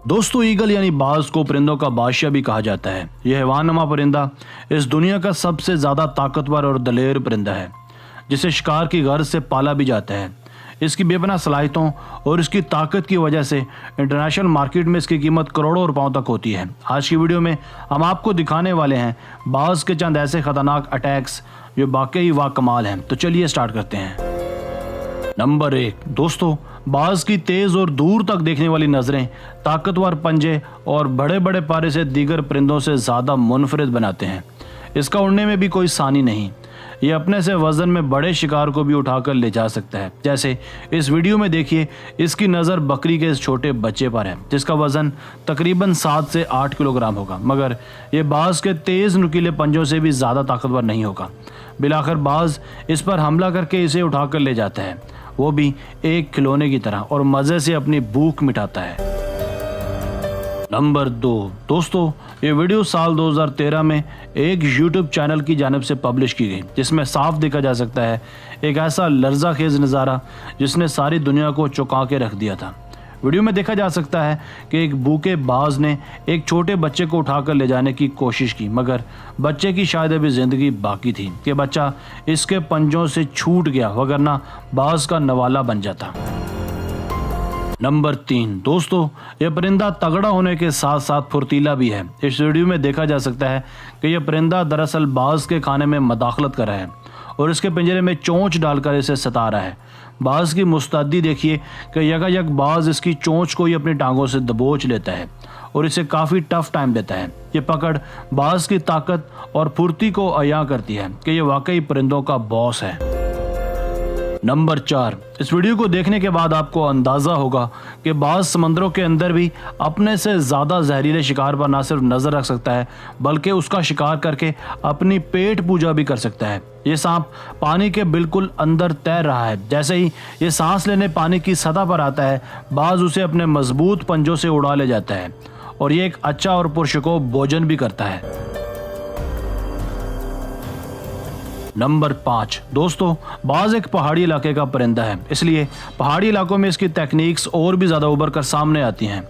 दोस्तों, ईगल यानी बाज को परिंदों का बादशाह भी कहा जाता है। यह हैवाननुमा परिंदा इस दुनिया का सबसे ज़्यादा ताकतवर और दलेर परिंदा है, जिसे शिकार की गर्ज से पाला भी जाता है। इसकी बेपनाह सलाहियतों और इसकी ताकत की वजह से इंटरनेशनल मार्केट में इसकी कीमत करोड़ों रुपयों तक होती है। आज की वीडियो में हम आपको दिखाने वाले हैं बाज के चंद ऐसे खतरनाक अटैक्स जो वाकई कमाल हैं। तो चलिए स्टार्ट करते हैं। नंबर 1, दोस्तों, बाज की तेज और दूर तक देखने वाली नजरें ताकतवर पंजे और बड़े बड़े पारे से दीगर परिंदों से ज्यादा मुनफरिद बनाते हैं। इसका उड़ने में भी कोई सानी नहीं। ये अपने से वजन में बड़े शिकार को भी उठाकर ले जा सकता है। जैसे इस वीडियो में देखिए, इसकी नज़र बकरी के इस छोटे बच्चे पर है जिसका वजन तकरीबन 7 से 8 किलोग्राम होगा, मगर ये बाज के तेज नुकीले पंजों से भी ज़्यादा ताकतवर नहीं होगा। बिलाखिर बाज इस पर हमला करके इसे उठाकर ले जाता है, वो भी एक खिलौने की तरह, और मज़े से अपनी भूख मिटाता है। नंबर 2, दोस्तों, ये वीडियो साल 2013 में एक YouTube चैनल की जानिब से पब्लिश की गई, जिसमें साफ देखा जा सकता है एक ऐसा लर्जा खेज नज़ारा जिसने सारी दुनिया को चौंका के रख दिया था। वीडियो में देखा जा सकता है कि एक भूखे बाज ने एक छोटे बच्चे को उठाकर ले जाने की कोशिश की, मगर बच्चे की शायद अभी ज़िंदगी बाकी थी कि बच्चा इसके पंजों से छूट गया, वगरना बाज का नवाला बन जाता। नंबर 3, दोस्तों, यह परिंदा तगड़ा होने के साथ साथ फुर्तीला भी है। इस वीडियो में देखा जा सकता है कि यह परिंदा दरअसल बाज के खाने में मदाखलत कर रहा है और इसके पिंजरे में चोंच डालकर इसे सता रहा है। बाज की मुस्तैदी देखिए कि यकायक बाज इसकी चोंच को ही अपनी टांगों से दबोच लेता है और इसे काफ़ी टफ टाइम देता है। ये पकड़ बाज की ताकत और फुर्ती को अया करती है कि यह वाकई परिंदों का बॉस है। नंबर 4, इस वीडियो को देखने के बाद आपको अंदाज़ा होगा कि बाज समंदरों के अंदर भी अपने से ज़्यादा जहरीले शिकार पर न सिर्फ नज़र रख सकता है, बल्कि उसका शिकार करके अपनी पेट पूजा भी कर सकता है। ये सांप पानी के बिल्कुल अंदर तैर रहा है। जैसे ही ये सांस लेने पानी की सतह पर आता है, बाज उसे अपने मजबूत पंजों से उड़ा ले जाता है और ये एक अच्छा और पुरशकों भोजन भी करता है। नंबर 5, दोस्तों, बाज एक पहाड़ी इलाके का परिंदा है, इसलिए पहाड़ी इलाकों में इसकी टेक्निक्स और भी ज़्यादा उभर कर सामने आती हैं।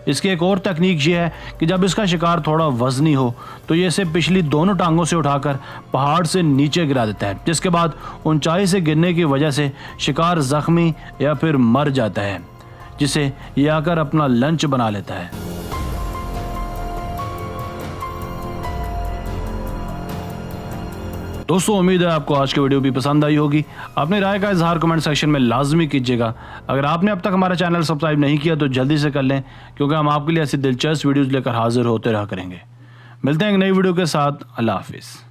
इसकी एक और टेक्निक ये है कि जब इसका शिकार थोड़ा वजनी हो तो ये इसे पिछली दोनों टांगों से उठाकर पहाड़ से नीचे गिरा देता है, जिसके बाद ऊंचाई से गिरने की वजह से शिकार जख्मी या फिर मर जाता है, जिसे ये आकर अपना लंच बना लेता है। दोस्तों, उम्मीद है आपको आज की वीडियो भी पसंद आई होगी। अपनी राय का इजहार कमेंट सेक्शन में लाजमी कीजिएगा। अगर आपने अब तक हमारा चैनल सब्सक्राइब नहीं किया तो जल्दी से कर लें, क्योंकि हम आपके लिए ऐसी दिलचस्प वीडियोस लेकर हाजिर होते रहा करेंगे। मिलते हैं एक नई वीडियो के साथ। अल्लाह हाफिज़।